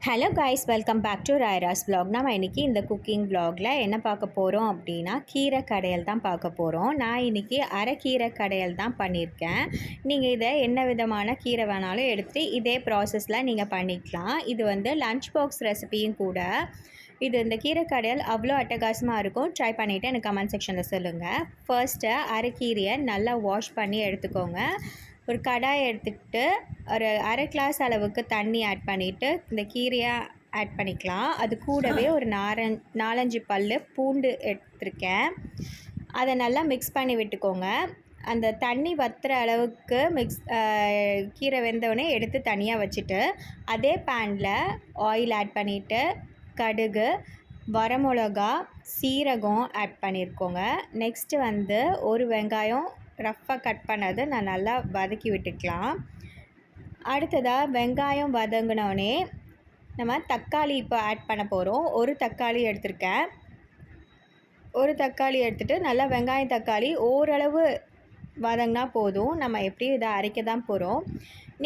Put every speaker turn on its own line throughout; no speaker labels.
Hello guys, welcome back to ராயராஸ் vlog. நம்ம இன்றைக்கி இந்த குக்கிங் vlogல என்ன பார்க்க போகிறோம் அப்படின்னா கீரை கடையல் தான் பார்க்க போகிறோம். நான் இன்றைக்கி அரைக்கீரை கடையல் தான் பண்ணியிருக்கேன். நீங்கள் இதை என்ன விதமான கீரை வேணாலும் எடுத்து இதே ப்ராசஸில் நீங்கள் பண்ணிக்கலாம். இது வந்து லஞ்ச் பாக்ஸ் ரெசிபியும் கூட. இந்த கீரை கடையல் அவ்வளோ அட்டகாசமாக இருக்கும். ட்ரை பண்ணிவிட்டு எனக்கு கமெண்ட் செக்ஷனில் சொல்லுங்கள். ஃபர்ஸ்ட்டு அரைக்கீரையை நல்லா வாஷ் பண்ணி எடுத்துக்கோங்க. ஒரு கடாயை எடுத்துக்கிட்டு ஒரு அரை கிளாஸ் அளவுக்கு தண்ணி ஆட் பண்ணிவிட்டு இந்த கீரையை ஆட் பண்ணிக்கலாம். அது கூடவே ஒரு 4-5 பல் பூண்டு எடுத்துருக்கேன். அதை நல்லா மிக்ஸ் பண்ணி விட்டுக்கோங்க. அந்த தண்ணி வற்றுற அளவுக்கு கீரை வெந்தவுடனே எடுத்து தனியாக வச்சுட்டு அதே பேனில் ஆயில் ஆட் பண்ணிவிட்டு கடுகு, வரமிளகா, சீரகம் ஆட் பண்ணியிருக்கோங்க. நெக்ஸ்ட்டு வந்து ஒரு வெங்காயம் ரஃப்பாக கட் பண்ணது நான் நல்லா வதக்கி விட்டுக்கலாம். அடுத்ததாக வெங்காயம் வதங்கினோடனே நம்ம தக்காளி இப்போ ஆட் பண்ண போகிறோம். ஒரு தக்காளி எடுத்துருக்கேன். ஒரு தக்காளி எடுத்துகிட்டு நல்லா வெங்காயம் தக்காளி ஓரளவு வதங்கினா போதும். நம்ம எப்படியும் இதை அரைக்க தான் போகிறோம்.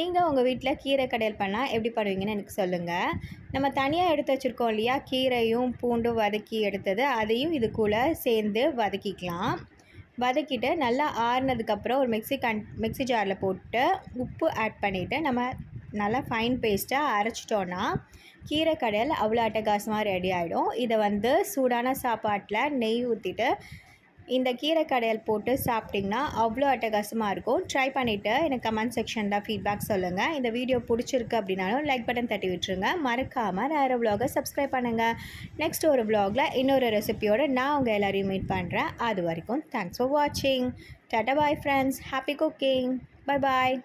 நீங்கள் உங்கள் வீட்டில் கீரை கடையல் பண்ணால் எப்படி பண்ணுவீங்கன்னு எனக்கு சொல்லுங்கள். நம்ம தனியாக எடுத்து வச்சுருக்கோம் இல்லையா, கீரையும் பூண்டும் வதக்கி எடுத்தது, அதையும் இதுக்குள்ளே சேர்ந்து வதக்கிக்கலாம். வதக்கிட்டு நல்லா ஆறுனதுக்கப்புறம் ஒரு மிக்ஸி ஜாரில் போட்டு உப்பு ஆட் பண்ணிவிட்டு நம்ம நல்லா ஃபைன் பேஸ்ட்டாக அரைச்சிட்டோன்னா கீரை கடையல் அவ்வளோ அட்டகாசமாக ரெடி ஆகிடும். இதை வந்து சூடான சாப்பாட்டில் நெய் ஊற்றிட்டு இந்த கீரை கடையல் போட்டு சாப்பிட்டிங்கன்னா அவ்வளோ அட்டகாசமாக இருக்கும். ட்ரை பண்ணிவிட்டு எனக்கு கமெண்ட் செக்ஷனில் ஃபீட்பேக் சொல்லுங்கள். இந்த வீடியோ பிடிச்சிருக்கு அப்படின்னாலும் லைக் பட்டன் தட்டி விட்டுருங்க. மறக்காமல் வேறு vlog சப்ஸ்கிரைப் பண்ணுங்கள். நெக்ஸ்ட் ஒரு vlogல இன்னொரு ரெசிபியோடு நான் உங்கள் எல்லோரையும் மீட் பண்ணுறேன். அது வரைக்கும் தேங்க்ஸ் ஃபார் வாட்சிங். Tata bye friends. Happy cooking. Bye bye.